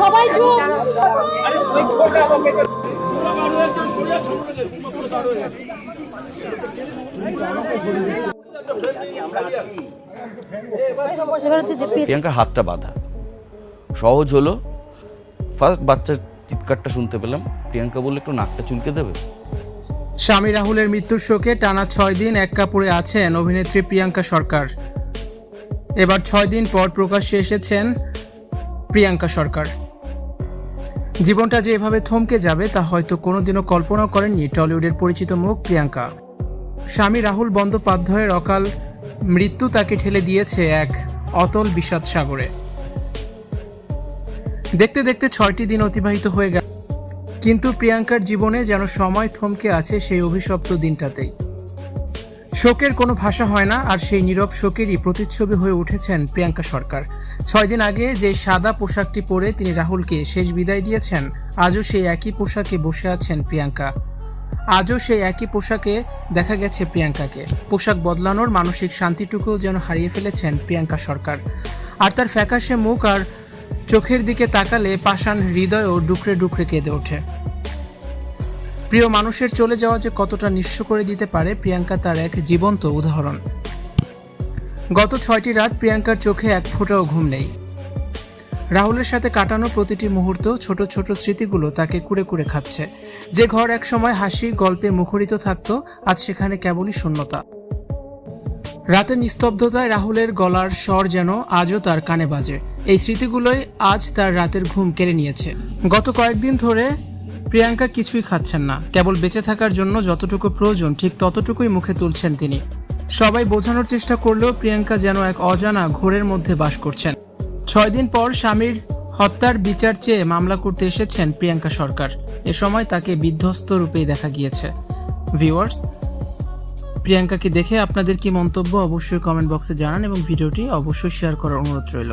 সবাই চুপ। প্রিয়াঙ্কার হাতটা বাঁধা সহজ হলো। ফার্স্ট বাচ্চার চিৎকারটা শুনতে পেলাম, প্রিয়াঙ্কা বললে একটু নাকটা চুলকে দেবে। স্বামী রাহুলের মৃত্যুর শোকে টানা 6 দিন এক কাপড়ে আছেন অভিনেত্রী প্রিয়াঙ্কা সরকার। এবার 6 দিন পর প্রকাশ্যে এসেছেন প্রিয়াঙ্কা সরকার। জীবনটা যে এভাবে থমকে যাবে তা হয়তো কোনোদিনও কল্পনা করেননি টলিউডের পরিচিত মুখ প্রিয়াঙ্কা। স্বামী রাহুল বন্দ্যোপাধ্যায়ের অকাল মৃত্যু তাকে ঠেলে দিয়েছে এক অতল বিষাদ সাগরে। দেখতে দেখতে 6টি দিন অতিবাহিত হয়ে গেল, কিন্তু প্রিয়াঙ্কার জীবনে যেন সময় থমকে আছে সেই অভিশপ্ত দিনটাতেই। শোকের কোনো ভাষা হয় না, আর সেই নীরব শোকেরই প্রতিচ্ছবি হয়ে উঠেছেন প্রিয়াঙ্কা সরকার। 6 দিন আগে যে সাদা পোশাকটি পরে তিনি রাহুলকে শেষ বিদায় দিয়েছেন, আজও সেই একই পোশাকে বসে আছেন প্রিয়াঙ্কা। আজও সেই একই পোশাকে দেখা গেছে প্রিয়াঙ্কাকে। পোশাক বদলানোর মানসিক শান্তিটুকুও যেন হারিয়ে ফেলেছেন প্রিয়াঙ্কা সরকার। আর তার ফ্যাকাশে মুখ আর চোখের দিকে তাকালে পাষাণ হৃদয়ও ডুকরে ডুকরে কেঁদে ওঠে। প্রিয় মানুষের চলে যাওয়া যে কতটা নিঃস্ব করে দিতে পারে, প্রিয়াঙ্কা তার এক জীবন্ত উদাহরণ। গত 6টি রাত প্রিয়াঙ্কার চোখে এক ফোঁটাও ঘুম নেই। রাহুলের সাথে কাটানো প্রতিটি মুহূর্ত, ছোট ছোট স্মৃতিগুলো তাকে কুড়ে কুড়ে খাচ্ছে। যে ঘর একসময় হাসি গল্পে মুখরিত থাকতো, আজ সেখানে কেবলই শূন্যতা। রাতের নিস্তব্ধতায় রাহুলের গলার স্বর যেন আজও তার কানে বাজে। এই স্মৃতিগুলোই আজ তার রাতের ঘুম কেড়ে নিয়েছে। গত কয়েকদিন ধরে প্রিয়াঙ্কা কিছুই খাচ্ছেন না, কেবল বেঁচে থাকার জন্য যতটুকু প্রয়োজন ঠিক ততটুকুই মুখে তুলছেন তিনি। সবাই বোঝানোর চেষ্টা করলেও প্রিয়াঙ্কা যেন এক অজানা ঘোরের মধ্যে বাস করছেন। 6 দিন পর স্বামীর হত্যার বিচার চেয়ে মামলা করতে এসেছেন প্রিয়াঙ্কা সরকার। এ সময় তাকে বিধ্বস্ত রূপেই দেখা গিয়েছে। ভিউয়ার্স, প্রিয়াঙ্কাকে দেখে আপনাদের কি মন্তব্য অবশ্যই কমেন্ট বক্সে জানান এবং ভিডিওটি অবশ্যই শেয়ার করার অনুরোধ রইল।